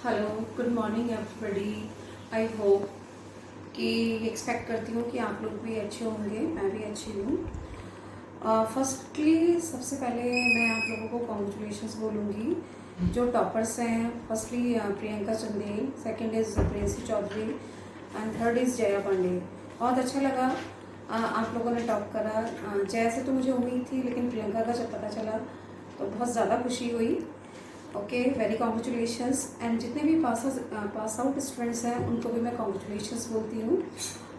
Hello, good morning everybody. I hope कि expect करती हूँ कि आप लोग भी अच्छे होंगे, मैं भी अच्छी हूँ। फर्स्टली सबसे पहले मैं आप लोगों को कॉन्ग्रेचुलेशंस बोलूँगी जो टॉपर्स हैं। Firstly Priyanka Chandel, second is Princy Chaudhary and third is Jaya Pandey. बहुत अच्छा लगा आप लोगों ने टॉप करा। जया से तो मुझे उम्मीद थी, लेकिन प्रियंका का जब पता चला तो बहुत ज़्यादा खुशी हुई। Okay, very congratulations. एंड जितने भी पास आउट स्टूडेंट्स हैं उनको भी मैं कॉन्ग्रेचुलेशंस बोलती हूँ।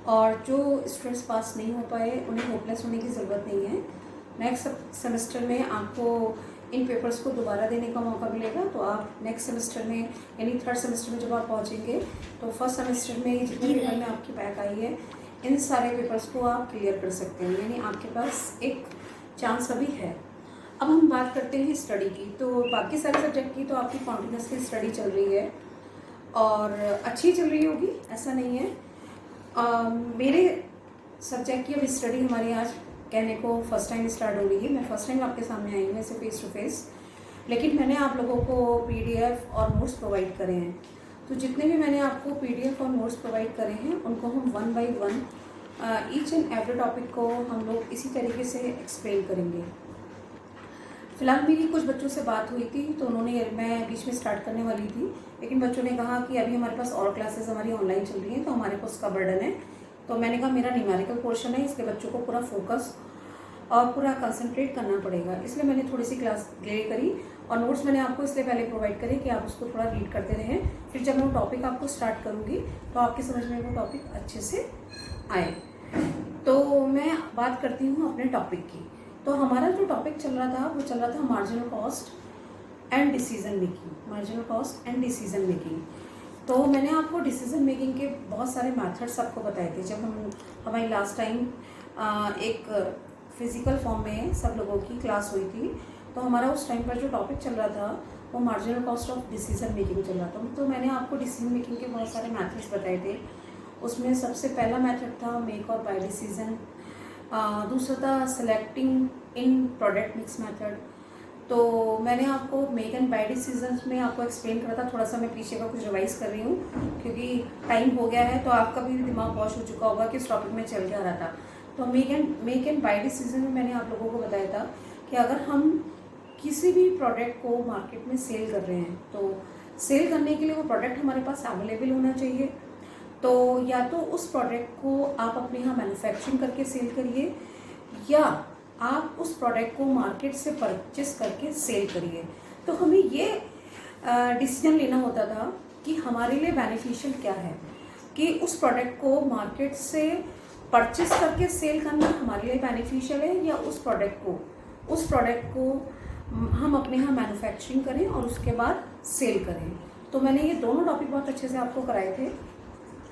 और जो स्टूडेंट्स पास नहीं हो पाए उन्हें होपलेस होने की ज़रूरत नहीं है। नेक्स्ट सेमेस्टर में आपको इन पेपर्स को दोबारा देने का मौका मिलेगा। तो आप नेक्स्ट सेमेस्टर में यानी थर्ड सेमेस्टर में जब आप पहुँचेंगे तो फर्स्ट सेमेस्टर में जितने पेपर में आपकी बैक आई है इन सारे पेपर्स को आप क्लियर कर सकते हैं, यानी आपके पास एक चांस अभी है। अब हम बात करते हैं स्टडी की। तो बाकी सारे सब्जेक्ट की तो आपकी कॉन्टिन्यूसली स्टडी चल रही है और अच्छी चल रही होगी, ऐसा नहीं है। मेरे सब्जेक्ट की अब स्टडी हमारी आज कहने को फर्स्ट टाइम स्टार्ट हो रही है। मैं फर्स्ट टाइम आपके सामने आई हूँ ऐसे फेस टू फेस, लेकिन मैंने आप लोगों को पीडीएफ और नोट्स प्रोवाइड करे हैं। तो जितने भी मैंने आपको पीडीएफ और नोट्स प्रोवाइड करे हैं उनको हम one by one each and every topic को हम लोग इसी तरीके से एक्सप्लेन करेंगे। फिलहाल मेरी कुछ बच्चों से बात हुई थी तो उन्होंने, मैं बीच में स्टार्ट करने वाली थी लेकिन बच्चों ने कहा कि अभी हमारे पास और क्लासेस हमारी ऑनलाइन चल रही हैं तो हमारे पास उसका बर्डन है। तो मैंने कहा मेरा न्यूमेरिकल पोर्शन है, इसके बच्चों को पूरा फोकस और पूरा कंसंट्रेट करना पड़ेगा, इसलिए मैंने थोड़ी सी क्लास डिले करी। और नोट्स मैंने आपको इसलिए पहले प्रोवाइड करे कि आप उसको थोड़ा रीड करते रहें। फिर जब मैं वो टॉपिक आपको स्टार्ट करूँगी तो आपकी समझ में वो टॉपिक अच्छे से आए। तो मैं बात करती हूँ अपने टॉपिक की। तो हमारा जो टॉपिक चल रहा था वो चल रहा था marginal cost and decision making. Marginal cost and decision making. तो मैंने आपको डिसीजन मेकिंग के बहुत सारे मेथड्स आपको बताए थे जब हमारी लास्ट टाइम एक फिजिकल फॉर्म में सब लोगों की क्लास हुई थी। तो हमारा उस टाइम पर जो टॉपिक चल रहा था वो marginal cost of decision making चल रहा था। तो मैंने आपको डिसीजन मेकिंग के बहुत सारे मेथड्स बताए थे। उसमें सबसे पहला मेथड था मेक और बाय डिसीजन। दूसरा था selecting in product mix method. तो मैंने आपको मेक एंड बाय डिसीजन में आपको एक्सप्लेन करा था। थोड़ा सा मैं पीछे का कुछ रिवाइज कर रही हूँ क्योंकि टाइम हो गया है तो आपका भी दिमाग वॉश हो चुका होगा कि इस टॉपिक में चल क्या रहा था। तो मेक एंड बाय डिसीजन में मैंने आप लोगों को बताया था कि अगर हम किसी भी प्रोडक्ट को मार्केट में सेल कर रहे हैं तो सेल करने के लिए वो प्रोडक्ट हमारे पास अवेलेबल होना चाहिए। तो या तो उस प्रोडक्ट को आप अपने यहाँ मैन्युफैक्चरिंग करके सेल करिए या आप उस प्रोडक्ट को मार्केट से परचेस करके सेल करिए। तो हमें ये डिसीजन लेना होता था कि हमारे लिए बेनिफिशियल क्या है, कि उस प्रोडक्ट को मार्केट से परचेस करके सेल करना हमारे लिए बेनिफिशियल है या उस प्रोडक्ट को हम अपने यहाँ मैन्युफैक्चरिंग करें और उसके बाद सेल करें। तो मैंने ये दोनों टॉपिक बहुत अच्छे से आपको कराए थे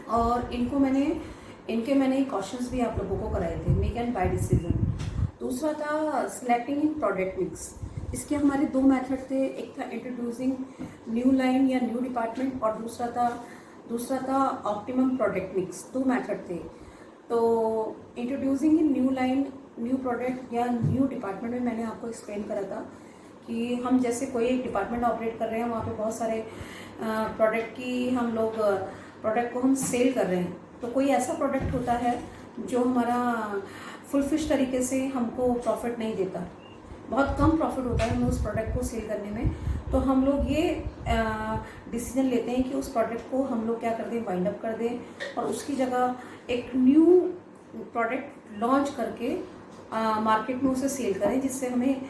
और इनके मैंने क्वेश्चंस भी आप लोगों को कराए थे। Make and buy decision. दूसरा था सिलेक्टिंग इन प्रोडक्ट मिक्स। इसके हमारे दो मेथड थे, एक था इंट्रोड्यूसिंग न्यू लाइन या न्यू डिपार्टमेंट और दूसरा था ऑप्टिमम प्रोडक्ट मिक्स। दो मेथड थे। तो इंट्रोड्यूसिंग इन न्यू लाइन, न्यू प्रोडक्ट या न्यू डिपार्टमेंट में मैंने आपको एक्सप्लेन करा था कि हम जैसे कोई एक डिपार्टमेंट ऑपरेट कर रहे हैं, वहाँ पे बहुत सारे प्रोडक्ट को हम सेल कर रहे हैं। तो कोई ऐसा प्रोडक्ट होता है जो हमारा फुल फिश तरीके से हमको प्रॉफिट नहीं देता, बहुत कम प्रॉफिट होता है हमें उस प्रोडक्ट को सेल करने में। तो हम लोग ये डिसीजन लेते हैं कि उस प्रोडक्ट को हम लोग क्या कर दें, वाइंड अप कर दें और उसकी जगह एक न्यू प्रोडक्ट लॉन्च करके मार्केट में उसे सेल करें जिससे हमें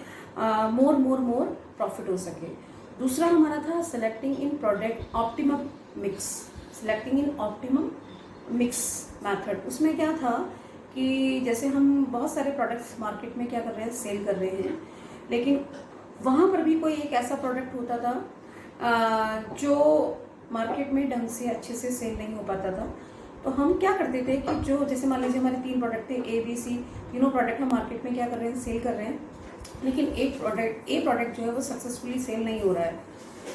मोर प्रॉफिट हो सके। दूसरा हमारा था selecting in product optimum mix. Selecting in optimum mix method, उसमें क्या था कि जैसे हम बहुत सारे प्रोडक्ट्स मार्केट में क्या कर रहे हैं, सेल कर रहे हैं, लेकिन वहाँ पर भी कोई एक ऐसा प्रोडक्ट होता था जो मार्केट में ढंग से अच्छे से सेल नहीं हो पाता था। तो हम क्या करते थे कि जो जैसे मान लीजिए हमारे 3 प्रोडक्ट थे, ए बी सी, तीनों प्रोडक्ट हम मार्केट में क्या कर रहे हैं, सेल कर रहे हैं, लेकिन ए प्रोडक्ट जो है वो सक्सेसफुली सेल नहीं हो रहा है।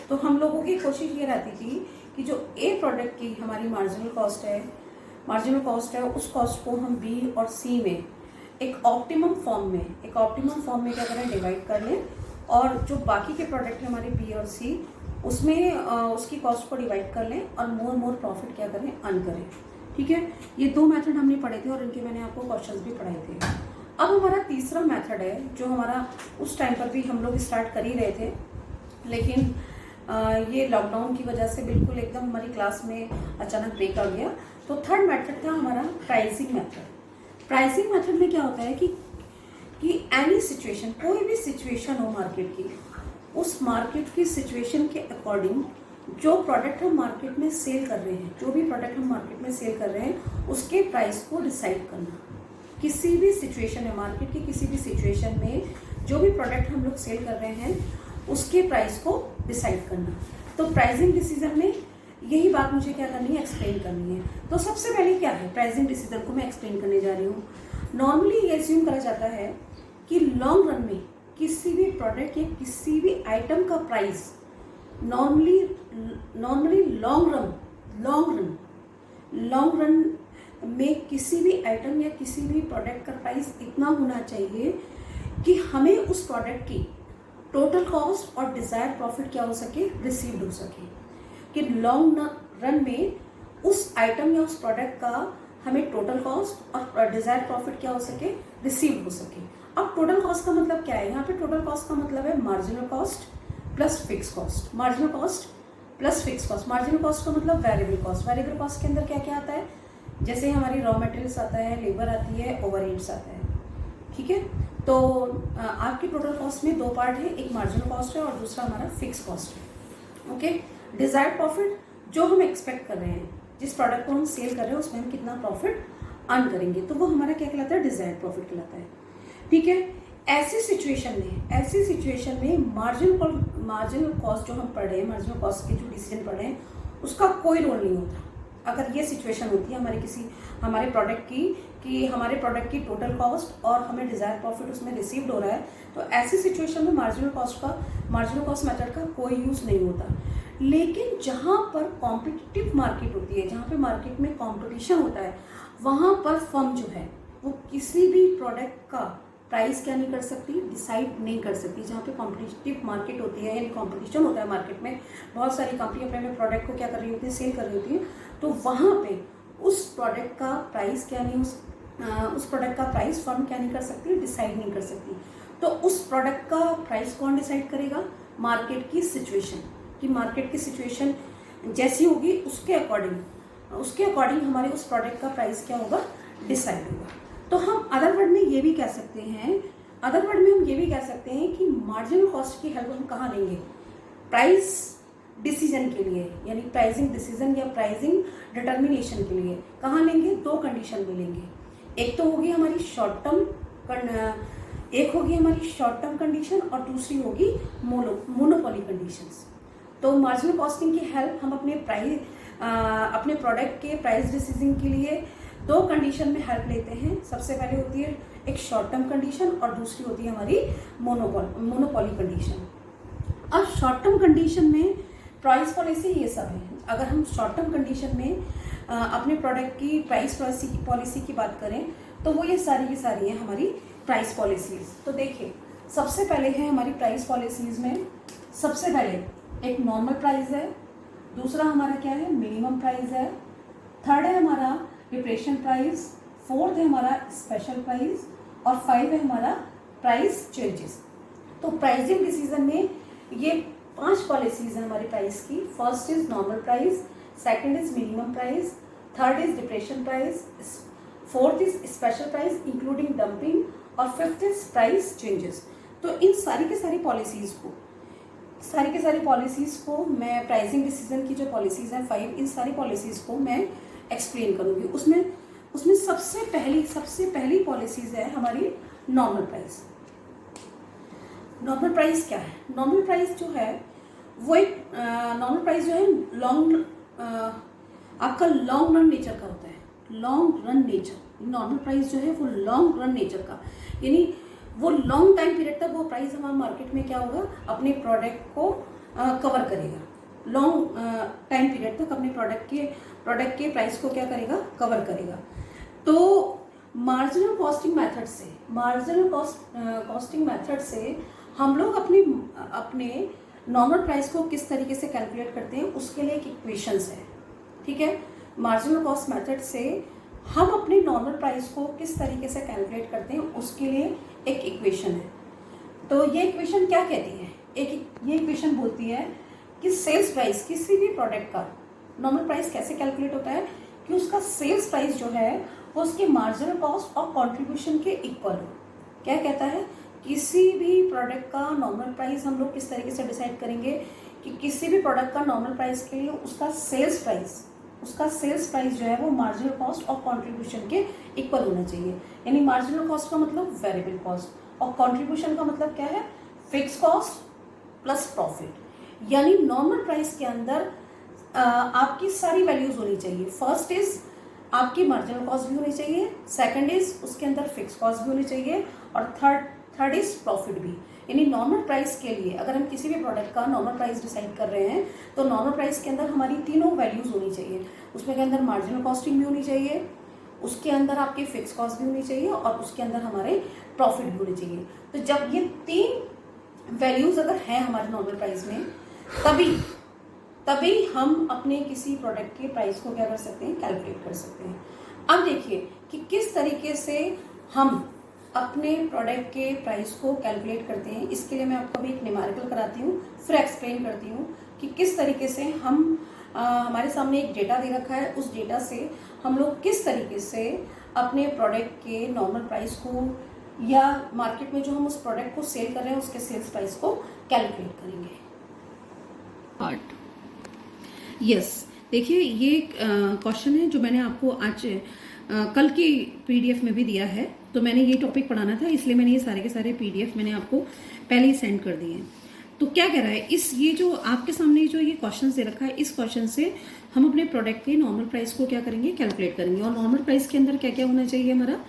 तो हम लोगों की कोशिश ये रहती थी कि जो ए प्रोडक्ट की हमारी मार्जिनल कॉस्ट है उस कॉस्ट को हम बी और सी में एक ऑप्टिमम फॉर्म में क्या करें, डिवाइड कर लें और जो बाकी के प्रोडक्ट है हमारे बी और सी उसमें उसकी कॉस्ट को डिवाइड कर लें और मोर प्रॉफिट क्या करें, अर्न करें। ठीक है, ये 2 मेथड हमने पढ़े थे और इनके मैंने आपको क्वेश्चंस भी पढ़ाए थे। अब हमारा तीसरा मेथड है जो हमारा उस टाइम पर भी हम लोग स्टार्ट कर ही रहे थे, लेकिन ये लॉकडाउन की वजह से बिल्कुल एकदम हमारी क्लास में अचानक ब्रेक आ गया। तो थर्ड मेथड था हमारा प्राइसिंग मेथड। प्राइसिंग मेथड में क्या होता है कि एनी सिचुएशन, कोई भी सिचुएशन हो मार्केट की, उस मार्केट की सिचुएशन के अकॉर्डिंग जो प्रोडक्ट हम मार्केट में सेल कर रहे हैं, जो भी प्रोडक्ट हम मार्केट में सेल कर रहे हैं, उसके प्राइस को डिसाइड करना। किसी भी सिचुएशन है, मार्केट की किसी भी सिचुएशन में जो भी प्रोडक्ट हम लोग सेल कर रहे हैं उसके प्राइस को डिसाइड करना। तो प्राइसिंग डिसीजन में यही बात मुझे क्या करनी है, एक्सप्लेन करनी है। तो सबसे पहले क्या है प्राइसिंग डिसीजन को मैं एक्सप्लेन करने जा रही हूँ। नॉर्मली ये एज्यूम करा जाता है कि लॉन्ग रन में किसी भी प्रोडक्ट या किसी भी आइटम का प्राइस नॉर्मली लॉन्ग रन में किसी भी आइटम या किसी भी प्रोडक्ट का प्राइस इतना होना चाहिए कि हमें उस प्रोडक्ट की टोटल कॉस्ट और डिजायर्ड प्रॉफिट क्या हो सके, रिसीव्ड हो सके। कि लॉन्ग रन में उस आइटम या उस प्रोडक्ट का हमें टोटल कॉस्ट और डिजायर्ड प्रॉफिट क्या हो सके, रिसीव्ड हो सके। अब टोटल कॉस्ट का मतलब क्या है, यहाँ पे टोटल कॉस्ट का मतलब है marginal cost plus fix cost. Marginal cost plus fix cost, marginal cost का मतलब वेरिएबल कॉस्ट। वेरिएबल कॉस्ट के अंदर क्या क्या आता है, जैसे हमारी रॉ मटेरियल्स आता है, लेबर आती है, ओवरहेड्स आता है। ठीक है, तो आपकी टोटल कॉस्ट में 2 पार्ट है, एक मार्जिनल कॉस्ट है और दूसरा हमारा फिक्स कॉस्ट है। ओके, डिजायर्ड प्रॉफिट जो हम एक्सपेक्ट कर रहे हैं, जिस प्रोडक्ट को हम सेल कर रहे हैं उसमें हम कितना प्रॉफिट अर्न करेंगे, तो वो हमारा क्या कहलाता है, डिजायर्ड प्रॉफिट कहलाता है। ठीक है, ऐसी सिचुएशन में मार्जिनल कॉस्ट जो हम पढ़ रहे हैं, मार्जिनल कॉस्ट के जो डिसीजन पढ़ रहे हैं, उसका कोई रोल नहीं होता। अगर ये सिचुएशन होती है हमारे प्रोडक्ट की, कि हमारे प्रोडक्ट की टोटल कॉस्ट और हमें डिजायर्ड प्रॉफिट उसमें रिसीव्ड हो रहा है, तो ऐसी सिचुएशन में मार्जिनल कॉस्ट मेथड का कोई यूज नहीं होता। लेकिन जहाँ पर कॉम्पिटिटिव मार्केट होती है, जहाँ पे मार्केट में कॉम्पिटिशन होता है, वहाँ पर फर्म जो है वो किसी भी प्रोडक्ट का प्राइस क्या नहीं कर सकती, डिसाइड नहीं कर सकती। जहाँ पे कॉम्पिटिटिव मार्केट होती है, यानी कॉम्पिटिशन होता है मार्केट में, बहुत सारी कंपनी अपने प्रोडक्ट को क्या कर रही होती है, सेल कर रही होती है, तो वहाँ पे उस प्रोडक्ट का प्राइस क्या नहीं, उस प्रोडक्ट का प्राइस फर्म क्या नहीं कर सकती, डिसाइड नहीं कर सकती। तो उस प्रोडक्ट का प्राइस कौन डिसाइड करेगा, मार्केट की सिचुएशन। कि मार्केट की सिचुएशन जैसी होगी उसके अकॉर्डिंग हमारे उस प्रोडक्ट का प्राइस क्या होगा, डिसाइड होगा। तो हम अदर वर्ड में ये भी कह सकते हैं कि मार्जिनल कॉस्ट की हेल्प हम कहाँ लेंगे, प्राइस डिसीजन के लिए, यानी प्राइसिंग डिसीजन या प्राइसिंग डिटर्मिनेशन के लिए कहाँ लेंगे, 2 कंडीशन में लेंगे। एक तो होगी हमारी शॉर्ट टर्म कंडीशन और दूसरी होगी मोनोपोली कंडीशंस। तो मार्जिनल कॉस्टिंग की हेल्प हम अपने प्रोडक्ट के प्राइस डिसीजन के लिए 2 कंडीशन में हेल्प लेते हैं। सबसे पहले होती है एक शॉर्ट टर्म कंडीशन और दूसरी होती है हमारी मोनोपोली कंडीशन। अब शॉर्ट टर्म कंडीशन में प्राइस पॉलिसी ये सब है। अगर हम शॉर्ट टर्म कंडीशन में अपने प्रोडक्ट की प्राइस पॉलिसी की बात करें, तो वो ये सारी की सारी है हमारी प्राइस पॉलिसीज। तो देखिए, सबसे पहले है हमारी प्राइस पॉलिसीज में, सबसे पहले एक नॉर्मल प्राइस है, दूसरा हमारा क्या है, मिनिमम प्राइस है, थर्ड है हमारा डिप्रेशन प्राइस, फोर्थ है हमारा स्पेशल प्राइस और 5 है हमारा प्राइस चेंजेस। तो प्राइसिंग डिसीजन में ये 5 पॉलिसीज हैं हमारी प्राइस की। First is normal price, second is minimum price, third is depression price, fourth is special price including dumping और फिफ्थ इज प्राइस चेंजेस। तो इन सारी की सारी पॉलिसीज को मैं प्राइसिंग डिसीजन की जो पॉलिसीज हैं 5, इन सारी पॉलिसीज को मैं एक्सप्लेन करूंगी। उसमें सबसे पहली पॉलिसीज है हमारी नॉर्मल प्राइस। नॉर्मल प्राइस क्या है, नॉर्मल प्राइस जो है वो एक नॉर्मल प्राइस जो है आपका लॉन्ग रन नेचर का होता है। Long run nature, normal price जो है वो लॉन्ग रन नेचर का, यानी वो लॉन्ग टाइम पीरियड तक वो प्राइस हमारे मार्केट में क्या होगा, अपने प्रोडक्ट को कवर करेगा। लॉन्ग टाइम पीरियड तक अपने प्रोडक्ट के प्राइस को क्या करेगा, कवर करेगा। तो मार्जिनल कॉस्टिंग मेथड से हम लोग अपने नॉर्मल प्राइस को किस तरीके से कैलकुलेट करते हैं उसके लिए एक इक्वेशंस है, ठीक है। मार्जिनल कॉस्ट मेथड से हम अपनी नॉर्मल प्राइस को किस तरीके से कैलकुलेट करते हैं उसके लिए एक इक्वेशन है। तो ये इक्वेशन क्या कहती है, ये इक्वेशन बोलती है कि सेल्स प्राइस किसी भी प्रोडक्ट का नॉर्मल प्राइस कैसे कैलकुलेट होता है कि उसका सेल्स प्राइस जो है वो उसके मार्जिनल कॉस्ट और कंट्रीब्यूशन के इक्वल हो। क्या कहता है, किसी भी प्रोडक्ट का नॉर्मल प्राइस हम लोग किस तरीके से डिसाइड करेंगे कि किसी भी प्रोडक्ट का नॉर्मल प्राइस के लिए उसका सेल्स प्राइस जो है वो मार्जिनल कॉस्ट और कंट्रीब्यूशन के इक्वल होना चाहिए। यानी मार्जिनल कॉस्ट का मतलब वेरिएबल कॉस्ट और कंट्रीब्यूशन का मतलब क्या है, फिक्स कॉस्ट प्लस प्रॉफिट। यानी नॉर्मल प्राइस के अंदर आपकी सारी वैल्यूज होनी चाहिए। फर्स्ट इज आपकी मार्जिनल कॉस्ट भी होनी चाहिए, सेकंड इज उसके अंदर फिक्स कॉस्ट भी होनी चाहिए और थर्ड इज प्रॉफिट भी। यानी नॉर्मल प्राइस के लिए अगर हम किसी भी प्रोडक्ट का नॉर्मल प्राइस डिसाइड कर रहे हैं तो नॉर्मल प्राइस के अंदर हमारी तीनों वैल्यूज होनी चाहिए। उसमें के अंदर मार्जिनल कॉस्टिंग भी होनी चाहिए, उसके अंदर आपकी फिक्स कॉस्ट भी होनी चाहिए और उसके अंदर हमारे प्रॉफिट भी होने चाहिए। तो जब ये तीन वैल्यूज अगर हैं हमारे नॉर्मल प्राइस में तभी हम अपने किसी प्रोडक्ट के प्राइस को क्या कर सकते हैं, कैलकुलेट कर सकते हैं। अब देखिए कि किस तरीके से हम अपने प्रोडक्ट के प्राइस को कैलकुलेट करते हैं। इसके लिए मैं आपको अभी एक न्यूमेरिकल कराती हूँ, फिर एक्सप्लेन करती हूँ कि किस तरीके से हम हमारे सामने एक डेटा दे रखा है, उस डेटा से हम लोग किस तरीके से अपने प्रोडक्ट के नॉर्मल प्राइस को या मार्केट में जो हम उस प्रोडक्ट को सेल कर रहे हैं उसके सेल्स प्राइस को कैलकुलेट करेंगे। यस, देखिए ये क्वेश्चन है जो मैंने आपको आज कल की पीडीएफ में भी दिया है। तो मैंने ये टॉपिक पढ़ाना था इसलिए मैंने ये सारे के सारे पीडीएफ मैंने आपको पहले ही सेंड कर दिए हैं। तो क्या कह रहा है, ये जो आपके सामने जो ये क्वेश्चन दे रखा है, इस क्वेश्चन से हम अपने प्रोडक्ट के नॉर्मल प्राइस को क्या करेंगे, कैलकुलेट करेंगे। और नॉर्मल प्राइस के अंदर क्या क्या होना चाहिए, हमारा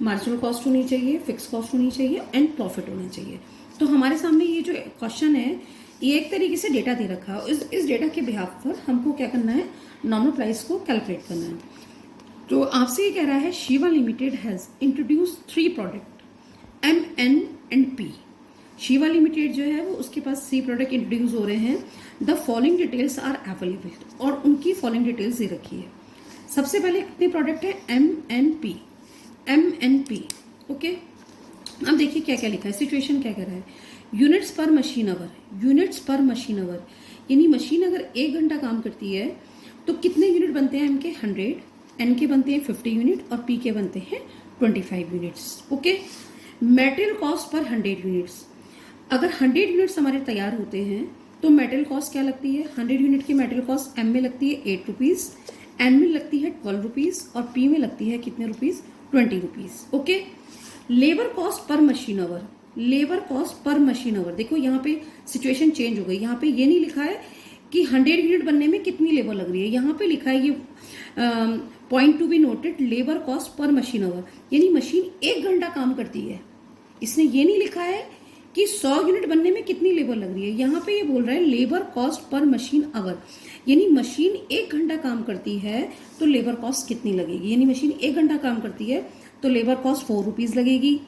मार्जिनल कॉस्ट होनी चाहिए, फिक्स कॉस्ट होनी चाहिए एंड प्रॉफिट होना चाहिए। तो हमारे सामने ये जो क्वेश्चन है ये एक तरीके से डेटा दे रखा है, इस डेटा के बिहाफ पर हमको क्या करना है, नॉर्मल प्राइस को कैलकुलेट करना है। तो आपसे ये कह रहा है Shiva limited has introduce 3 product M N and P. Shiva limited जो है वो उसके पास 3 प्रोडक्ट इंट्रोड्यूस हो रहे हैं। The following details are available और उनकी फॉलोइंग डिटेल्स दे रखी है। सबसे पहले कितने प्रोडक्ट है, एम एन पी। ओके, अब देखिए क्या क्या लिखा है, सिचुएशन क्या कह रहा है, यूनिट्स पर मशीन आवर। यानी मशीन अगर 1 घंटा काम करती है तो कितने यूनिट बनते हैं, एम के 100, एन के बनते हैं 50 यूनिट और पी के बनते हैं 25 units. Okay, material cost per 100 units, अगर 100 यूनिट्स हमारे तैयार होते हैं तो मेटेरियल कॉस्ट क्या लगती है, 100 यूनिट की मेटेरियल कॉस्ट एम में लगती है 8 रुपीज, एन में लगती है 12 रुपीज और पी में लगती है कितने rupees, 20 rupees. Okay, labour cost per machine our, देखो यहाँ पे सिचुएशन चेंज हो गई। यहाँ पे ये नहीं लिखा है कि 100 यूनिट बनने में कितनी लेबर लग रही है, यहाँ पे लिखा है ये point to be noted, labour cost per machine our. यानी मशीन 1 घंटा काम करती है, इसने ये नहीं लिखा है कि 100 यूनिट बनने में कितनी लेबर लग रही है। यहाँ पे ये बोल रहा है labour cost per machine our, यानी मशीन 1 घंटा काम करती है तो लेबर कॉस्ट कितनी लगेगी। यानी मशीन 1 घंटा काम करती है तो लेबर कॉस्ट 4 रुपीज लगेगी।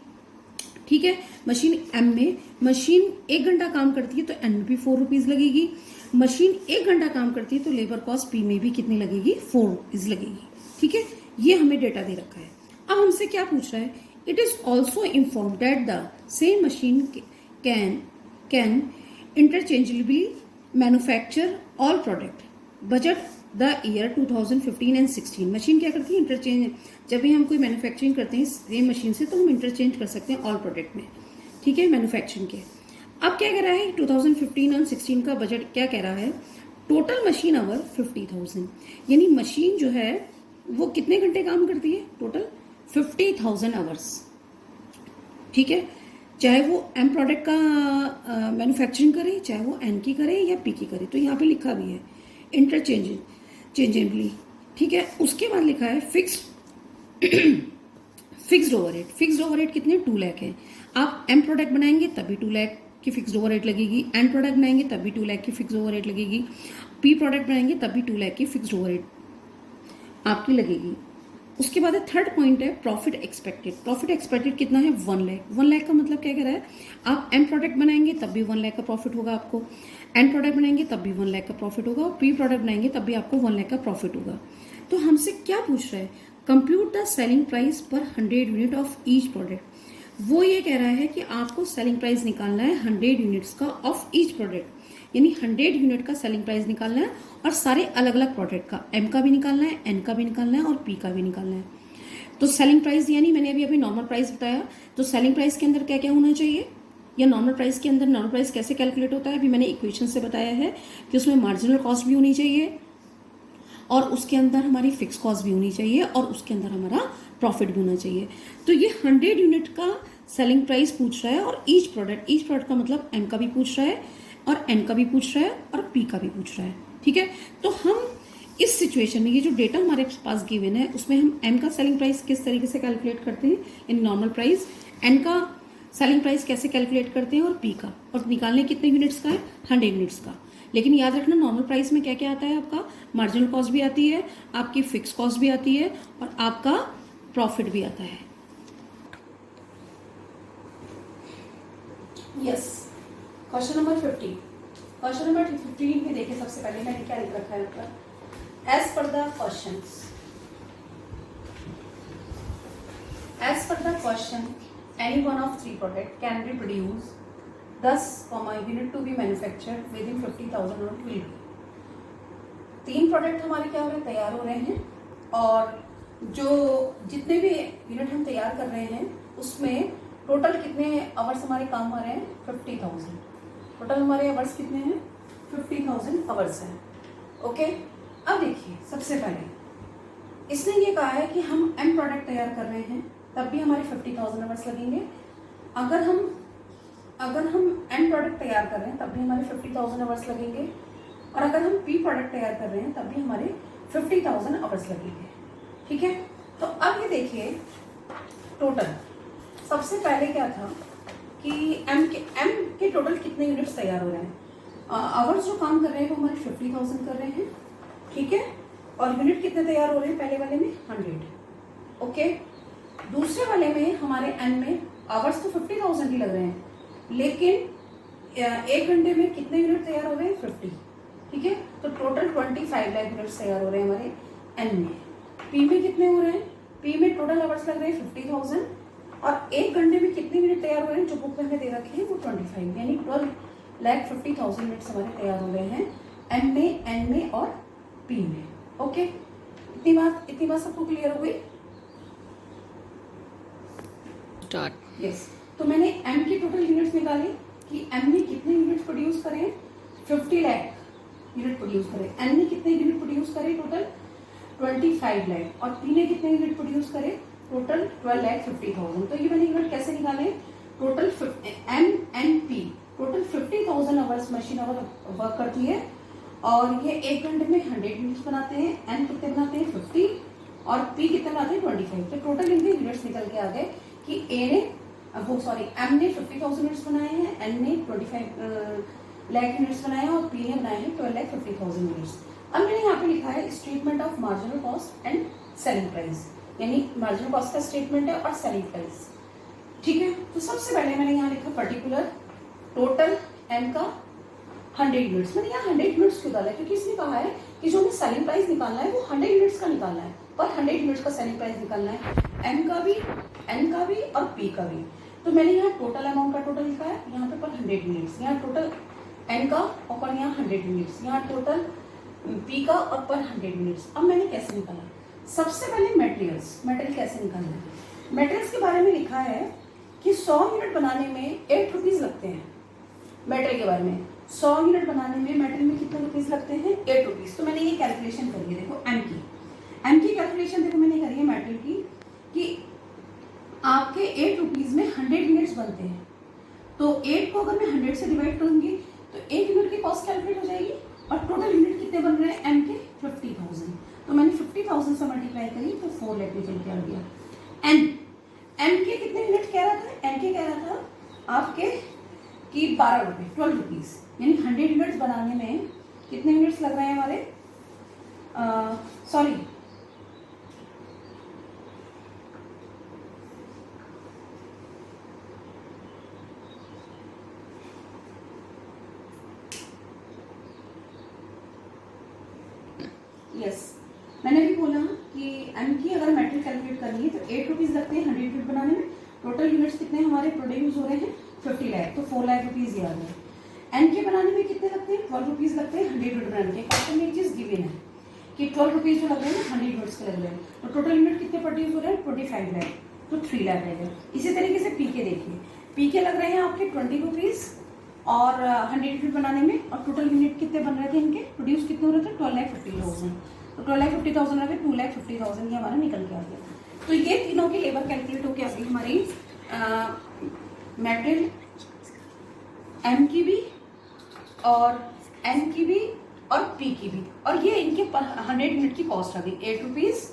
ठीक है, मशीन एम में मशीन 1 घंटा काम करती है तो एन में भी 4 रुपीज लगेगी। मशीन 1 घंटा काम करती है तो लेबर कॉस्ट पी में भी कितनी लगेगी, 4 रुपीज लगेगी। ठीक है, ये हमें डेटा दे रखा है। अब हमसे क्या पूछ रहा है, it is also inform that the same machine can interchangeably manufacture all product budget the year 2015 and 16। Machine क्या करती है, इंटरचेंज, जब भी हम कोई मैन्युफैक्चरिंग करते हैं सेम मशीन से तो हम इंटरचेंज कर सकते हैं ऑल प्रोडक्ट में। ठीक है, मैन्युफैक्चरिंग के। अब क्या कह रहा है, 2015 और 16 का बजट क्या कह रहा है, टोटल मशीन आवर 50,000। यानी मशीन जो है वो कितने घंटे काम करती है, टोटल 50,000 आवर्स। ठीक है, चाहे वो एम प्रोडक्ट का मैन्युफैक्चरिंग करे, चाहे वो एन की करे या पी की करे। तो यहाँ पे लिखा भी है इंटरचेंजेबली। ठीक है, उसके बाद लिखा है फिक्स्ड ओवरहेड कितने, 2 लाख है। आप एम प्रोडक्ट बनाएंगे तभी 2 लाख की फिक्स्ड ओवरहेड लगेगी, एन प्रोडक्ट बनाएंगे तभी 2 लाख की फिक्स्ड ओवरहेड लगेगी, पी प्रोडक्ट बनाएंगे तभी 2 लाख की फिक्स्ड ओवरहेड आपकी लगेगी। उसके बाद थर्ड पॉइंट है प्रॉफिट एक्सपेक्टेड। प्रॉफिट एक्सपेक्टेड कितना है? 1 लाख। 1 लाख का मतलब क्या कह रहा है? आप एम प्रोडक्ट बनाएंगे तब भी 1 लाख का प्रॉफिट होगा आपको, एंड प्रोडक्ट बनाएंगे तब भी 1 लाख का प्रॉफिट होगा, और प्री प्रोडक्ट बनाएंगे तब भी आपको 1 लाख का प्रॉफिट होगा। तो हमसे क्या पूछ रहा है? कंप्यूट द सेलिंग प्राइस पर 100 यूनिट ऑफ ईच प्रोडक्ट। वो ये कह रहा है कि आपको सेलिंग प्राइस निकालना है 100 यूनिट्स का ऑफ ईच प्रोडक्ट, यानी 100 यूनिट का सेलिंग प्राइस निकालना है, और सारे अलग अलग प्रोडक्ट का, एम का भी निकालना है, एन का भी निकालना है, और पी का भी निकालना है। तो सेलिंग प्राइस यानी मैंने अभी नॉर्मल प्राइस बताया, तो सेलिंग प्राइस के अंदर क्या क्या होना चाहिए, या नॉर्मल प्राइस के अंदर नॉर्मल प्राइस कैसे कैलकुलेट होता है, अभी मैंने इक्वेशन से बताया है कि उसमें मार्जिनल कॉस्ट भी होनी चाहिए, और उसके अंदर हमारी फिक्स कॉस्ट भी होनी चाहिए, और उसके अंदर हमारा प्रॉफिट भी होना चाहिए। तो ये 100 यूनिट का सेलिंग प्राइस पूछ रहा है, और ईच प्रोडक्ट का मतलब एम का भी पूछ रहा है, और एन का भी पूछ रहा है, और पी का भी पूछ रहा है। ठीक है, तो हम इस सिचुएशन में ये जो डेटा हमारे पास गिवन है उसमें हम एम का सेलिंग प्राइस किस तरीके से कैलकुलेट करते हैं इन नॉर्मल प्राइस, एन का सेलिंग प्राइस कैसे कैलकुलेट करते हैं, और पी का, और निकालने कितने यूनिट्स का है? 100 यूनिट्स का। लेकिन याद रखना नॉर्मल प्राइस में क्या क्या आता है? आपका मार्जिनल कॉस्ट भी आती है, आपकी फिक्स कॉस्ट भी आती है, और आपका प्रॉफिट भी आता है। Yes, question number 50। Question number 15 में देखिए, सबसे पहले मैंने क्या लिख रखा है आपका, as per the questions, as per the question any one of 3 product can be produce 10 unit to be manufactured within 50,000 और विल बी। 3 प्रोडक्ट हमारे क्या हो रहे हैं? तैयार हो रहे हैं, और जो जितने भी यूनिट हम तैयार कर रहे हैं उसमें टोटल कितने आवर्स हमारे काम आ रहे हैं? 50,000। टोटल हमारे आवर्स कितने हैं? 50,000 आवर्स हैं। ओके, अब देखिए, सबसे पहले इसने ये कहा है कि हम एम प्रोडक्ट तैयार कर रहे हैं तब भी हमारे 50,000 आवर्स लगेंगे। अगर हम एम प्रोडक्ट तैयार कर रहे हैं तब भी हमारे 50,000 आवर्स लगेंगे, और अगर हम पी प्रोडक्ट तैयार कर रहे हैं तब भी हमारे 50,000 आवर्स लगेंगे। ठीक है, तो अब ये देखिए टोटल, सबसे पहले क्या था कि एम के टोटल कितने यूनिट्स तैयार हो रहे हैं? आवर्स जो काम कर रहे हैं वो हमारे 50,000 कर रहे हैं। ठीक है, और यूनिट कितने तैयार हो रहे हैं? पहले वाले में 100। ओके, दूसरे वाले में हमारे एन में आवर्स तो 50,000 ही लग रहे हैं, लेकिन 1 घंटे में कितने यूनिट तैयार हो रहे हैं? 50। ठीक है, तो टोटल 25 लाख यूनिट्स तैयार हो रहे हैं हमारे एन में। पी में कितने हो रहे हैं? पी में टोटल आवर्स लग रहे हैं 50,000, और 1 घंटे में कितने यूनिट तैयार हो रहे हैं जो बुक में हमें दे रखे हैं वो 25, यानी 12,50,000 यूनिट्स हमारे तैयार हो रहे हैं एम में, एन में और पी में। ओके, इतनी बात सबको क्लियर हो गई? स्टार्ट। यस, तो मैंने एम की टोटल यूनिट्स निकाली कि एम ने कितने यूनिट प्रोड्यूस करें? 50 लाख यूनिट प्रोड्यूस करें। एन ने कितने यूनिट प्रोड्यूस करे? टोटल 25 लाख। और पी ने कितने यूनिट प्रोड्यूस करे? टोटल 12,50,000। तो ये मैंने यूनिट कैसे निकाले? Total M N P total 50,000 hours machine hour work करती है, और ये 1 घंटे में 100 यूनिट्स बनाते हैं। एन कितने बनाते हैं? 50, और पी कितने बनाते हैं? 25। तो टोटल इनके यूनिट्स निकल के आ गए कि एम ने 50,000 यूनिट्स बनाए हैं, एन ने 25 लाख यूनिट्स बनाए हैं, और पी ने बनाए हैं 12,50,000 यूनिट्स। अब मैंने यहाँ पे लिखा है statement of marginal cost and selling price, यानी मार्जिनल कॉस्ट का स्टेटमेंट है और सेलिंग प्राइस। ठीक है, तो सबसे पहले मैंने यहाँ लिखा पर्टिकुलर टोटल एम का 100 यूनिट्स। मैंने यहाँ 100 यूनिट्स क्यों डाला? क्योंकि इसने कहा है कि जो हमें सेलिंग प्राइस निकालना है वो 100 यूनिट्स का निकालना है, पर 100 यूनिट्स का सेलिंग प्राइस निकालना है, एम का भी, एन का भी और पी का भी। तो मैंने यहाँ टोटल अमाउंट का टोटल लिखा है, यहाँ पे पर 100 यूनिट्स, यहाँ टोटल एन का और पर यहाँ 100 यूनिट्स, यहाँ टोटल पी का और पर 100 यूनिट्स। अब मैंने कैसे निकाला? सबसे पहले मटेरियल कैसे निकालना है? मटेरियल्स के बारे में लिखा है कि 100 यूनिट बनाने में 8 रुपीज लगते हैं। मेटेरियल के बारे में 100 यूनिट बनाने में मेटेरियल में कितने रुपीज लगते हैं? 8 रुपीज। तो मैंने ये कैलकुलेशन करी है, देखो एम की कैलकुलेशन देखो मैंने करी है मेटेरियल की, कि आपके 8 रुपीज में 100 यूनिट्स बनते हैं, तो 8 को अगर मैं 100 से डिवाइड करूंगी तो 1 यूनिट की कॉस्ट कैलकुलेट हो जाएगी, और टोटल यूनिट कितने बन रहे हैं एम के? 50,000। तो मैंने 50,000 से मल्टीप्लाई करी तो 4 लाख निकल के आ गया। एम के कितने यूनिट कह रहा था? एम के कह रहा था आपके कि 12 रुपये, 12 रुपीज, यानी 100 यूनिट्स बनाने में कितने यूनिट्स लग रहे हैं हमारे? सॉरी, यस, मैंने भी बोला कि एम की अगर मैट्रिक कैलकुलेट करनी है तो 8 रुपीज़ लगते हैं 100 यूनिट बनाने में। टोटल यूनिट्स कितने हमारे प्रोड्यूस हो रहे हैं 50 लाख, तो 4 लाख रुपीज़ ये आ गए। एन के बनाने में कितने लगते हैं 12 रुपीज़ लगते हैं 100 यूनिट बनाने के। क्वेश्चन में एक चीज़ गिवन है कि 12 रुपीज़ जो लग रहे हैं 100 यूनिट्स के लग रहे हैं, तो टोटल यूनिट कितने प्रोड्यूस हो रहे हैं 25 लाख, तो 3 लाख रहेगा। इसी तरीके से पी के देखिए, पी के लग रहे हैं आपके 20 रुपीज़ और 100 यूनिट बनाने में, और टोटल यूनिट कितने बन रहे थे इनके, प्रोड्यूस कितने हो रहे थे 12,50,000, तो 12,50,000 लगे 2,50,000 ये हमारा निकल के आ गया। तो ये तीनों की लेबर कैलकुलेट होकर आ गई हमारी मेटेरियल एम की भी और एन की भी और पी की भी, और ये इनके 100 यूनिट की कॉस्ट आ गई 8 rupees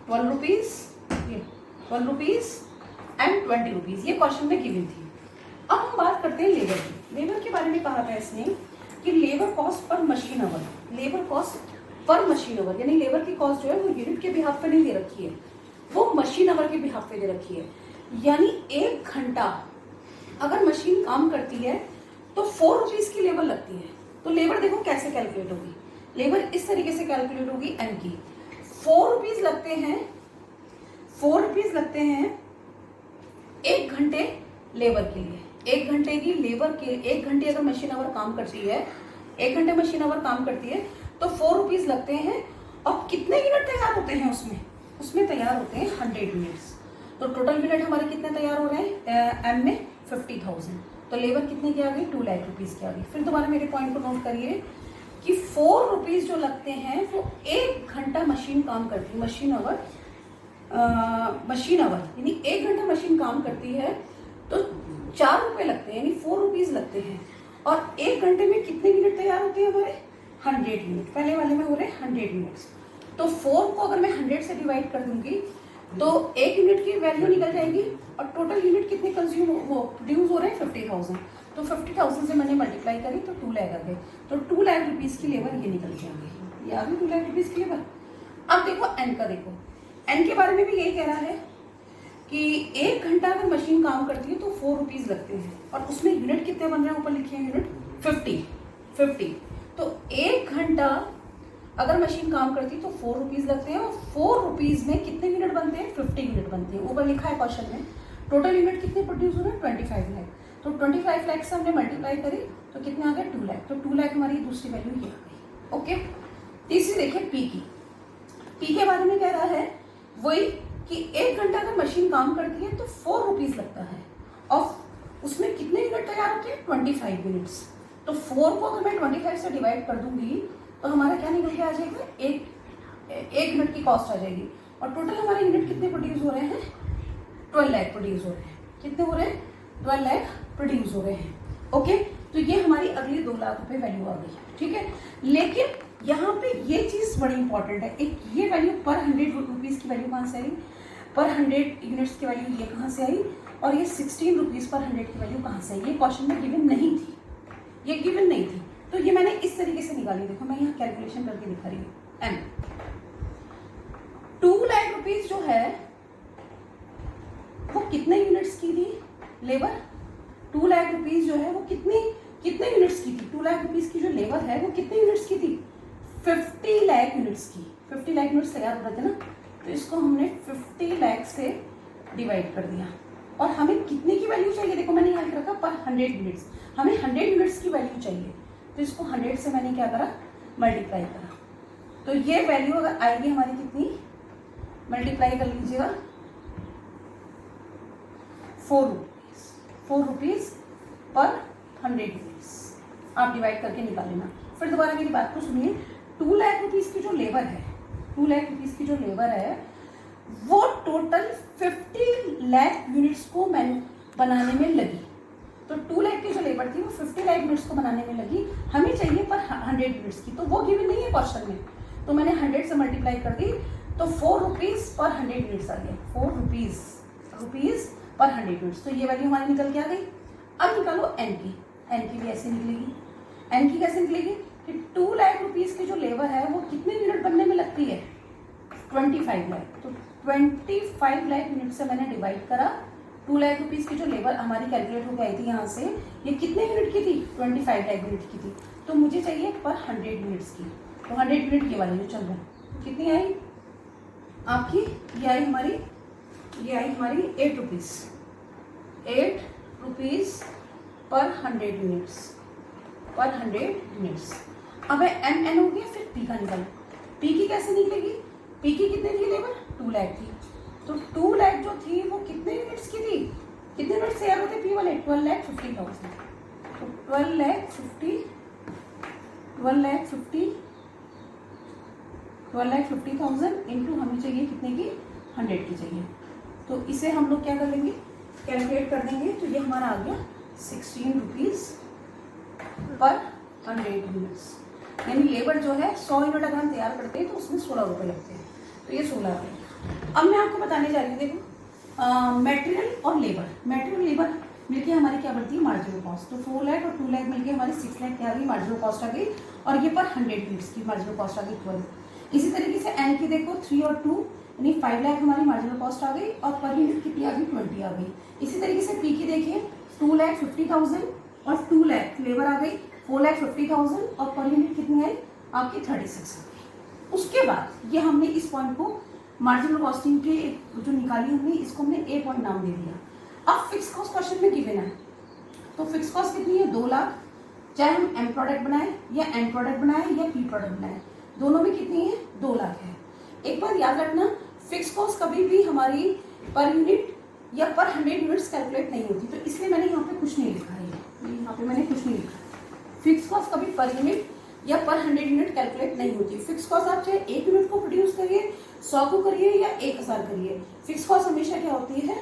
12 rupees 12 rupees and 20 rupees. ये क्वेश्चन में गिवन थी। अब हम बात करते हैं लेबर की। लेबर के बारे में कहा था इसने कि labour cost per machine our, labour cost per machine our, यानी लेबर की कॉस्ट जो है वो यूनिट के बिहाफ पे नहीं दे रखी है, वो मशीन आवर के बिहाफ पे दे रखी है। यानी 1 घंटा अगर मशीन काम करती है तो 4 रुपीज़ की लेबर लगती है। तो लेबर देखो कैसे कैलकुलेट होगी, लेबर इस तरीके से कैलकुलेट होगी एन की। 4 रुपीज़ लगते हैं, 4 रुपीज़ लगते हैं 1 घंटे लेबर के लिए। 1 घंटे की लेबर के 1 घंटे अगर मशीन आवर काम करती है, 1 घंटे मशीन आवर काम करती है तो 4 रुपीज़ लगते हैं। और कितने यूनिट तैयार होते हैं उसमें तैयार होते हैं 100 यूनिट्स। तो टोटल यूनिट हमारे कितने तैयार हो रहे हैं एम में 50,000, तो लेबर कितने की आ गई 2 लाख रुपीज़ की आ गई। फिर दोबारा मेरे पॉइंट को नोट करिए कि 4 रुपीज़ जो लगते हैं वो 1 घंटा मशीन काम करती है, मशीन आवर यानी 1 घंटा मशीन काम करती है तो 4 रुपये लगते हैं, यानी 4 रुपीज़ लगते हैं। और 1 घंटे में कितने यूनिट तैयार होते हैं हमारे 100 यूनिट, पहले वाले में हो रहे हैं 100 यूनिट्स। तो 4 को अगर मैं 100 से डिवाइड कर दूंगी तो 1 यूनिट की वैल्यू निकल जाएगी, और टोटल यूनिट कितने कंज्यूम वो प्रोड्यूस हो रहे हैं 50,000। तो 50,000 से मैंने मल्टीप्लाई करी तो 2 लाख आ गए, तो 2 लाख रुपीज़ की लेबर ये निकल के आ गई, ये आ गई 2 लाख रुपीज़ की लेबर। अब देखो एन का, देखो एन के बारे में भी यही कह रहा है कि 1 घंटा अगर मशीन काम करती है तो 4 रुपीज़ लगते हैं, और उसमें यूनिट कितने बन रहे हैं ऊपर लिखे हैं यूनिट 50। तो 1 घंटा अगर मशीन काम करती है तो 4 रुपीज़ लगते हैं, और 4 रुपीज़ में कितने यूनिट बनते हैं 50 यूनिट बनते हैं। ऊपर लिखा है क्वेश्चन में टोटल यूनिट कितने प्रोड्यूस हो रहे हैं 25 लाख, तो 25 लाख से हमने मल्टीप्लाई करी तो कितने आ गए 2 लाख, तो 2 लाख हमारी दूसरी वैल्यू ये आ गई। ओके, तीसरी देखिए पी की। पी के बारे में कह रहा है वही कि 1 घंटा अगर मशीन काम करती है तो 4 रुपीज़ लगता है, और उसमें कितने यूनिट तैयार होते हैं 25 यूनिट्स। तो 4 को अगर मैं 25 से डिवाइड कर दूंगी तो हमारा क्या निकल के आ जाएगा 1 यूनिट की कॉस्ट आ जाएगी, और टोटल हमारे यूनिट कितने प्रोड्यूस हो रहे हैं 12 लाख प्रोड्यूस हो रहे हैं। कितने हो रहे हैं 12 लाख प्रोड्यूस हो रहे हैं। ओके, तो ये हमारी अगली 2 लाख रुपए वैल्यू आ गई, ठीक है। लेकिन यहाँ पे ये चीज़ बड़ी इंपॉर्टेंट है, एक ये वैल्यू पर 100 रुपीज़ की वैल्यू कहाँ से आई, पर 100 यूनिट्स की वैल्यू ये कहाँ से आई, और ये 16 रुपीज़ पर 100 की वैल्यू कहाँ से आई, ये क्वेश्चन में गिवन नहीं थी, ये गिवन नहीं थी। तो ये मैंने इस तरीके से निकाली, देखो मैं यहाँ कैलकुलेशन करके दिखा रही हूँ। एम 2 लाख रुपीज़ जो है वो कितने यूनिट्स की थी लेबर, 2 लाख रुपीज़ जो है वो कितने यूनिट्स की थी, 2 लाख रुपीज़ की जो लेबर है वो कितने यूनिट्स की थी 50 लाख यूनिट्स की। 50 लाख यूनिट्स तैयार हो रहे थे ना, तो इसको हमने 50 लाख से डिवाइड कर दिया, और हमें कितने की वैल्यू चाहिए, देखो मैंने यहाँ रखा पर 100 यूनिट्स, हमें 100 यूनिट्स की वैल्यू चाहिए, तो इसको 100 से मैंने क्या करा मल्टीप्लाई करा। तो ये वैल्यू अगर आएगी हमारी कितनी, मल्टीप्लाई कर लीजिएगा 4 रुपीज़ पर 100 यूनिट्स, आप डिवाइड करके निकाल लेना। फिर दोबारा मेरी बात को सुनिए, 2 लाख रुपीज़ की जो लेबर है, 2 लाख रुपीज़ की जो लेबर है वो टोटल 50 लाख यूनिट्स को बनाने में लगी। तो 2 लाख की जो लेबर थी वो 50 लाख यूनिट्स को बनाने में लगी, हमें चाहिए पर 100 यूनिट्स की, तो वो गिवन नहीं है क्वेश्चन में, तो मैंने 100 से मल्टीप्लाई कर दी, तो 4 रुपीज़ पर 100 यूनिट्स आ गया, 4 रुपीज़ पर 100 यूनिट्स। तो ये वैल्यू हमारी निकल के आ गई। अब निकालो एन की भी ऐसे निकलेगी। एन की कैसे निकलेगी कि 2 लाख रुपीज़ की जो लेबर है वो कितने यूनिट बनने में लगती है 25 लाख, तो 25 लाख यूनिट से मैंने डिवाइड करा। 2 लाख रुपीज़ की जो लेबर हमारी कैलकुलेट होकर आई थी यहाँ से, ये कितने यूनिट की थी 25 लाख यूनिट की थी, तो मुझे चाहिए पर 100 यूनिट्स की, तो 100 यूनिट ये वाली जो चल रहा है कितनी आई आपकी, ये आई हमारी 8 रुपीज़, 8 रुपीज़ पर 100 यूनिट्स, अब एम एन हो गया, फिर पी का निकल, पी की कैसे निकलेगी, पी की कितने थी लेबर, 2 लाख थी, तो 2 लाख जो थी वो कितने यूनिट्स की थी, कितने यूनिट्स तैयार होते पी वाले, 12,50,000, तो 12,50,000 इंटू हमें चाहिए कितने की, 100 की चाहिए, तो इसे हम लोग क्या कर लेंगे, कैलकुलेट कर देंगे, तो ये हमारा आ गया 16 रुपीज़ पर 100 यूनिट्स, यानी लेबर जो है 100 यूनिट अगर हम तैयार करते हैं तो उसमें 16 रुपये लगते हैं, तो ये 16 रुपये। अब मैं आपको बताने जा रही हूँ, देखो मटेरियल और लेबर मिलके हमारी क्या बढ़ती है, मार्जिनल कॉस्ट, तो 4 लाख और 2 लाख मिलके हमारी 6 लाख क्या आ गई, मार्जिनल कॉस्ट आ गई, और ये पर 100 यूनिट्स की मार्जिनल कॉस्ट आ गई 12। इसी तरीके से एन की देखो 3 और 2 यानी 5 लाख हमारी मार्जिनल कॉस्ट आ गई, और पर यूनिट कितनी आ गई, 20 आ गई। इसी तरीके से पी की देखिए 2,50,000 और 2 लाख लेबर आ गई, 4,50,000 और पर यूनिट कितनी आई आपकी 36 आ गई। उसके बाद ये हमने इस पॉइंट को मार्जिनल कॉस्टिंग के जो निकाली हमने, इसको हमने ए पॉइंट नाम दे दिया। अब फिक्स कॉस्ट क्वेश्चन में गिवन है, तो फिक्स कॉस्ट कितनी है, 2 लाख, चाहे हम एम प्रोडक्ट बनाए या एन प्रोडक्ट बनाए या पी प्रोडक्ट बनाए, दोनों में कितनी है, 2 लाख है। एक बार याद रखना, फिक्स कॉस्ट कभी भी हमारी पर यूनिट या पर 100 यूनिट्स कैलकुलेट नहीं होती, तो इसलिए मैंने यहाँ पे कुछ नहीं लिखा है, यहाँ पे मैंने कुछ नहीं लिखा। फिक्स कॉस्ट कभी पर यूनिट या पर 100 यूनिट कैलकुलेट नहीं होती। फिक्स कॉस्ट आप चाहे 1 यूनिट को प्रोड्यूस करिए, 100 को करिए या 1000 करिए, फिक्स कॉस्ट हमेशा क्या होती है,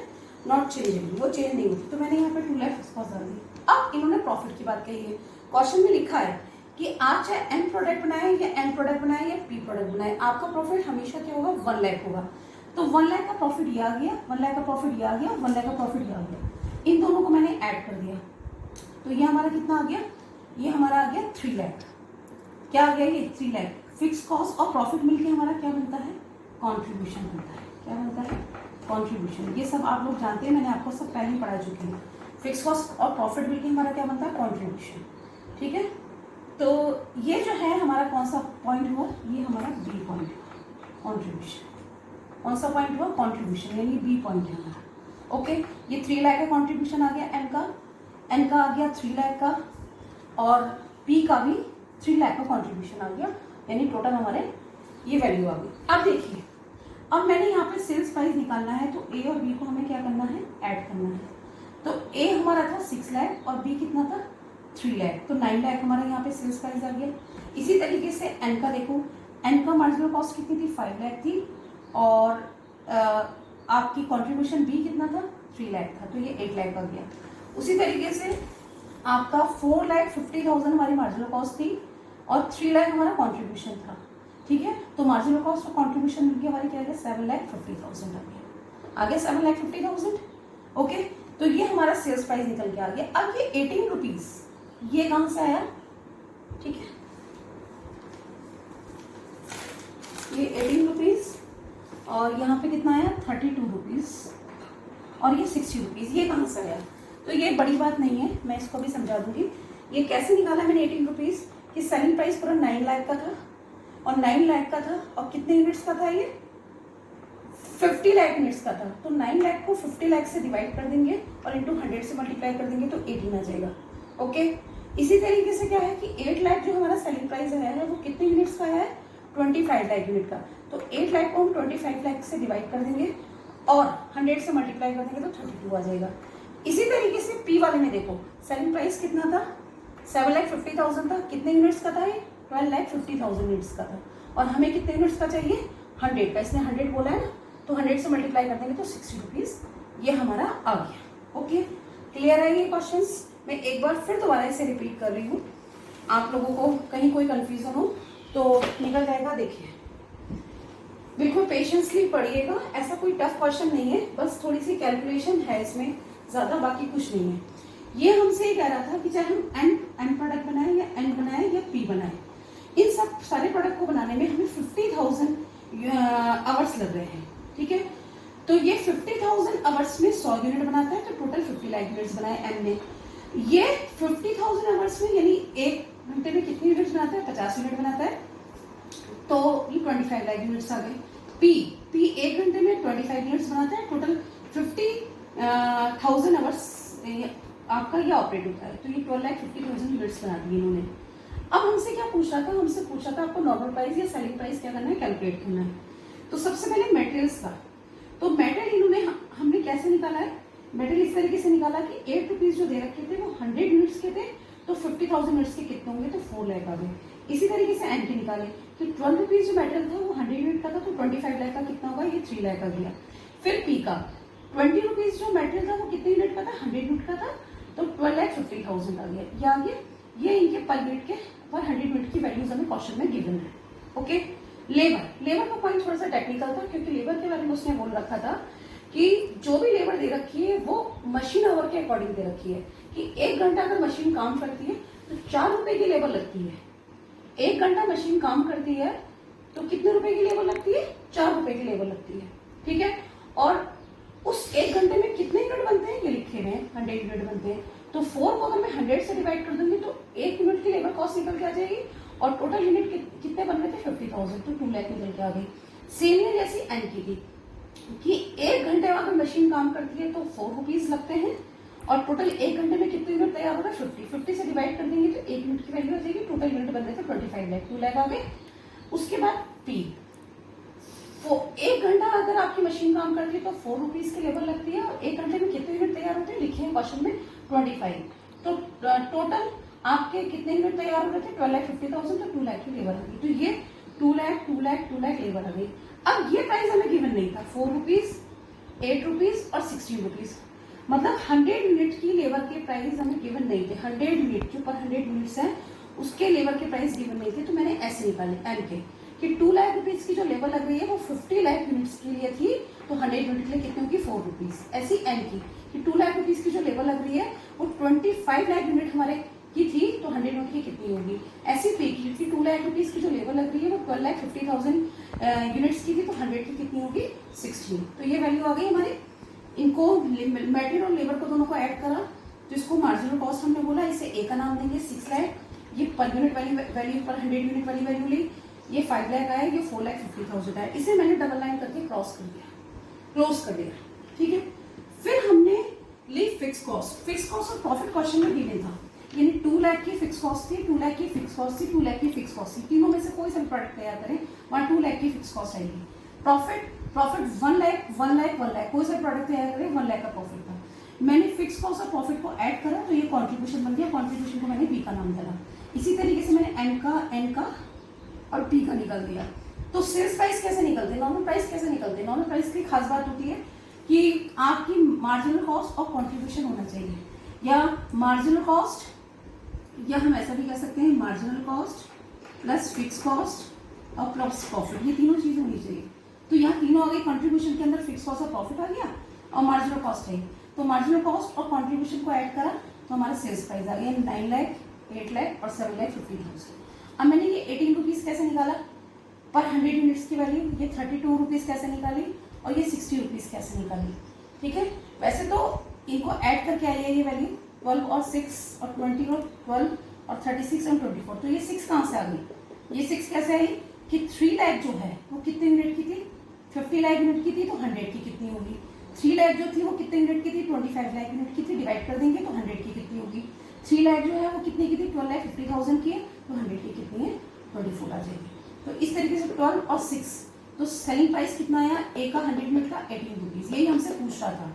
नॉट चेंजेबल, वो चेंज नहीं होती। तो मैंने यहाँ पे 2 लाख फिक्स कॉस्ट डाल दी। अब इन्होंने प्रॉफिट की बात कही है, क्वेश्चन में लिखा है कि आप चाहे एम प्रोडक्ट बनाए या एन प्रोडक्ट बनाए या पी प्रोडक्ट बनाए, आपका प्रॉफिट हमेशा क्या होगा, 1 लाख होगा। तो 1 लाख का प्रॉफिट ये आ गया, 1 लाख का प्रॉफिट ये आ गया, 1 लाख का प्रॉफिट ये आ गया, इन दोनों को मैंने ऐड कर दिया, तो ये हमारा कितना आ गया, ये हमारा आ गया 3 लाख। क्या आ गया ये 3 लाख। फिक्स कॉस्ट और प्रॉफिट मिलके हमारा क्या बनता है, कॉन्ट्रीब्यूशन बनता है। क्या बनता है, कॉन्ट्रीब्यूशन। ये सब आप लोग जानते हैं, मैंने आपको सब पहले ही पढ़ा चुकी हूँ। फिक्स कॉस्ट और प्रॉफिट मिलके हमारा क्या बनता है, कॉन्ट्रीब्यूशन। ठीक है, तो ये जो है हमारा कौन सा पॉइंट हुआ, ये हमारा बी पॉइंट हुआ, कॉन्ट्रीब्यूशन। कौन सा पॉइंट हुआ, कॉन्ट्रीब्यूशन, यानी बी पॉइंट है हमारा। ओके, ये 3 लाख का कॉन्ट्रीब्यूशन आ गया एन का आ गया 3 लाख का, और पी का भी 3 लाख का कॉन्ट्रीब्यूशन आ गया, यानी टोटल हमारे ये वैल्यू आ गई। अब देखिए, अब मैंने यहाँ पे सेल्स प्राइस निकालना है, तो ए और बी को हमें क्या करना है, ऐड करना है। तो ए हमारा था 6 लाख और बी कितना था, 3 लाख, तो 9 लाख हमारा यहाँ पे सेल्स प्राइस आ गया। इसी तरीके से एन का देखो, एन का मार्जिनल कॉस्ट कितनी थी, 5 लाख थी, और आपकी कॉन्ट्रीब्यूशन बी कितना था, 3 लाख था, तो ये 8 लाख आ गया। उसी तरीके से आपका 4,50,000 हमारी मार्जिनल कॉस्ट थी और 3 लाख हमारा कॉन्ट्रीब्यूशन था। ठीक है, तो मार्जिनल कॉस्ट और कॉन्ट्रीब्यूशन मिलकर हमारी क्या आ गया, 7,50,000 आ गया 7,50,000। ओके, तो ये हमारा सेल्स प्राइस निकल के आ गया। अब ये 18 रुपीज ये कहां से आया, ठीक है, ये 18 रुपीज और यहाँ पे कितना आया, 32 रुपीज और ये 60 रुपीज, ये कहाँ से आया। तो ये बड़ी बात नहीं है, मैं इसको भी समझा दूंगी। ये कैसे निकाला मैंने 18 रुपीज कि सेलिंग प्राइस पूरा 9 लाख का था और 9 लाख का था और कितने यूनिट्स का था, ये 50 लाख यूनिट्स का था। तो 9 लाख को 50 लाख से डिवाइड कर देंगे और इंटू 100 से मल्टीप्लाई कर देंगे तो 18 आ जाएगा। ओके, इसी तरीके से क्या है कि 8 लाख जो हमारा सेलिंग प्राइस आया है वो कितने यूनिट्स का आया है, 25 लाख यूनिट का। तो 8 लाख को हम 25 लाख से डिवाइड कर देंगे और 100 से मल्टीप्लाई कर देंगे तो 32 आ जाएगा। इसी तरीके से पी वाले में देखो, सेलिंग प्राइस कितना था, 7,50,000 था, कितने यूनिट्स का था ये, 12,50,000 यूनिट्स का था और हमें कितने यूनिट्स का चाहिए, 100 का, इसने 100 बोला है ना, तो 100 से मल्टीप्लाई कर देंगे तो 60 रुपीज ये हमारा आ गया। ओके, क्लियर है ये क्वेश्चंस। मैं एक बार फिर दोबारा इसे रिपीट कर रही हूँ, आप लोगों को कहीं कोई कंफ्यूजन हो तो निकल जाएगा। देखिए, बिल्कुल पेशेंसली पढ़िएगा, ऐसा कोई टफ क्वेश्चन नहीं है, बस थोड़ी सी कैलकुलेशन है इसमें, ज्यादा बाकी कुछ नहीं है। ये हमसे ये कह रहा था कि चाहे हम एन प्रोडक्ट बनाए या एन बनाए या पी बनाए, इन सब सारे प्रोडक्ट को बनाने में हमें 50,000 आवर्स लग रहे हैं। ठीक है, तो ये 50,000 आवर्स में 100 यूनिट बनाता है, तो टोटल 50 लाख यूनिट्स बनाए एन ने। ये 50,000 आवर्स में यानी 1 घंटे में कितनी यूनिट्स बनाता है, 50 यूनिट बनाता है। तो ये 25 लाख यूनिट्स आ गए। पी 1 घंटे में 25 यूनिट्स बनाता है, टोटल 50,000 आवर्स आपका ये ऑपरेट होता है। तो ये 12,50,000 यूनिट्स बना दी इन्होंने। अब हमसे क्या पूछ रहा था, हमसे पूछा था आपको नॉर्मल प्राइस या सेलिंग प्राइस क्या करना है, कैलकुलेट करना है। तो सबसे पहले मेटेरियल्स का, तो मेटेरियल इन्होंने हमने कैसे निकाला है, मेटेरियल इस तरीके से निकाला कि 8 रुपीज जो दे रखे थे वो 100 यूनिट्स के थे, तो 50,000 यूनिट्स के कितने होंगे, तो 4 लाख आ गए। इसी तरीके से एन के निकाले कि 12 रुपीज जो मेटेरियल था वो 100 यूनिट का था, तो 25 लाख का कितना होगा, ये 3 लाख आ गया। फिर पी का 20 रुपीज जो मेटेरियल था वो कितने यूनिट का था, 100 यूनिट का था, तो 12,50,000 आ गया। ये आ गया, ये इनके पर यूनिट के पर 100 यूनिट की वैल्यूज हमें क्वेश्चन में गिवन है। ओके, लेबर का पॉइंट थोड़ा सा टेक्निकल था, क्योंकि लेबर के बारे में उसने बोल रखा था कि जो भी लेबर दे रखी है वो मशीन आवर के अकॉर्डिंग दे रखी है कि 1 घंटा अगर मशीन काम करती है तो 4 रुपए की लेबर लगती है। 1 घंटा मशीन काम करती है तो कितने रुपए की लेबर लगती है, 4 रुपए की लेबर लगती है। ठीक है, और उस 1 घंटे में कितने यूनिट बनते हैं, ये लिखे हुए हैं 100 यूनिट बनते हैं। तो 4 को अगर मैं 100 से डिवाइड कर दूंगी तो 1 यूनिट की लेबर कॉस्ट निकल के आ जाएगी, और टोटल यूनिट कितने बन रहे थे, 50,000, तो 2 लाख निकल के आ गई। सेम है जैसी एन की थी कि 1 घंटे अगर मशीन काम करती है तो 4 रुपीज लगते हैं, और टोटल 1 घंटे में कितने यूनिट तैयार होगा, 50 से डिवाइड कर देंगे तो 1 यूनिट की वैल्यू आ जाएगी। टोटल यूनिट बन रहे थे 25 लाख, 2 लाख आ गए। उसके बाद पी, वो 1 घंटा अगर आपकी मशीन काम करती है तो 4 रुपीज की लेबर लगती है, और 1 घंटे में कितने यूनिट तैयार होते हैं, लिखे हैं क्वेश्चन में 25। तो टोटल आपके कितने यूनिट तैयार हो रहे थे, 12,50,000, तो 2 लाख की लेबर आ गई। तो ये 2 लाख लेबर आ गई। अब ये प्राइस हमें गिवन नहीं था, 4 रुपीज, 8 रुपीज और 16 रुपीज, मतलब 100 यूनिट की लेबर के प्राइस हमें गिवन नहीं थे। 100 यूनिट जो पर 100 यूनिट्स हैं उसके लेबर के प्राइस गिवन नहीं थे, तो मैंने ऐसे निकाले एन के कि 2 लाख रुपीज की जो लेबर लग रही है वो 50 लाख यूनिट्स के लिए थी, तो 100 यूनिट के लिए कितने होगी, 4 रुपीज। ऐसी एन की कि 2 लाख रुपीज की जो लेबर लग रही है वो 25 लाख यूनिट हमारे की थी, तो 100 यूनिट की कितनी होगी। ऐसी पे की 2 लाख रुपीज की जो लेबर लग रही है वो 12,50,000 यूनिट्स की थी, तो 100 की कितनी होगी, 16। तो ये वैल्यू आ गई हमारी। इनको मेटेरियल और लेबर को दोनों को ऐड करा, तो इसको मार्जिनल कॉस्ट हमने बोला, इसे ए का नाम देंगे 6 लाख, ये पर यूनिट वैल्यू पर 100 यूनिट वाली वैल्यू ली, ये 5 लाख आया, ये 4,50,000 आया। इसे मैंने डबल लाइन करके क्रॉस कर दिया, क्लोज कर दिया। ठीक है, फिर हमने ली फिक्स कॉस्ट और प्रॉफिट क्वेश्चन में गिवन था, यानी 2 लाख की फिक्स कॉस्ट थी, 2 लाख की फिक्स कॉस्ट थी, 2 लाख की फिक्स कॉस्ट थी। तीनों में से कोई सा प्रोडक्ट तैयार करें वहां 2 लाख की फिक्स कॉस्ट आएगी। प्रॉफिट 1 लाख, कोई सा प्रोडक्ट तैयार करें 1 लाख का प्रॉफिट था। मैंने फिक्स कॉस्ट और प्रॉफिट को ऐड करा तो ये कॉन्ट्रीब्यूशन बन गया, कॉन्ट्रीब्यूशन को मैंने बी का नाम दिया। इसी तरीके से मैंने एन का और पी का निकल दिया। तो सेल्स प्राइस कैसे निकलते, नॉर्मल प्राइस कैसे निकलते, नॉर्मल प्राइस की खास बात होती है कि आपकी मार्जिनल कॉस्ट और कॉन्ट्रीब्यूशन होना चाहिए, या मार्जिनल कॉस्ट, या हम ऐसा भी कह सकते हैं marginal cost plus fix cost और प्लस प्रॉफिट, ये तीनों चीजें होनी चाहिए। तो यहाँ तीनों आ गए, कंट्रीब्यूशन के अंदर फिक्स कॉस्ट और प्रॉफिट आ गया, और मार्जिनल कॉस्ट है, तो मार्जिनल कॉस्ट और कंट्रीब्यूशन को ऐड करा तो हमारा सेल्स प्राइस आ गया 9 लाख, 8 लाख और 7,50,000। अब मैंने ये 18 रुपीज कैसे निकाला पर 100 यूनिट्स की वैल्यू, ये 32 रुपीज कैसे निकाली, और ये 60 रुपीज कैसे निकाली। ठीक है, वैसे तो इनको ऐड करके आई है ये वैल्यू 12 और 6 और 20 और 12 और 36 और 24, तो ये 6 कहाँ से आ गई, ये 6 कैसे आई कि 3 लाख जो है वो कितने यूनिट की थी, 50 लाख यूनिट की थी, तो 100 की कितनी होगी। 3 लाख जो थी वो कितने यूनिट की थी, 25 लाख यूनिट की थी, डिवाइड कर देंगे तो 100 की कितनी होगी। 3 लाख जो है वो कितने की थी, 12,50,000 की है, तो 100 की कितनी है, 24 आ जाएगी। तो इस तरीके से 12 और 6, तो सेलिंग प्राइस कितना आया, ए का 100 यूनिट का 18 रुपीज, यही हमसे पूछ रहा था,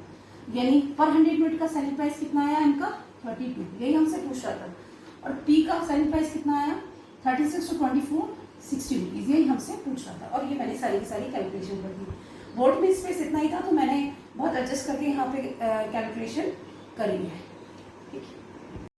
यानी पर 100 यूनिट का सेलिंग प्राइस कितना आया इनका 32, यही हमसे पूछ रहा था। और पी का सेलिंग प्राइस कितना आया 36 to 24, 60 रुपीज, यही हमसे पूछ रहा था। और ये मैंने सारी की सारी कैलकुलेशन कर दी। बोर्ड में स्पेस इतना ही था, तो मैंने बहुत एडजस्ट करके यहाँ पे कैलकुलेशन करी है। ठीक है।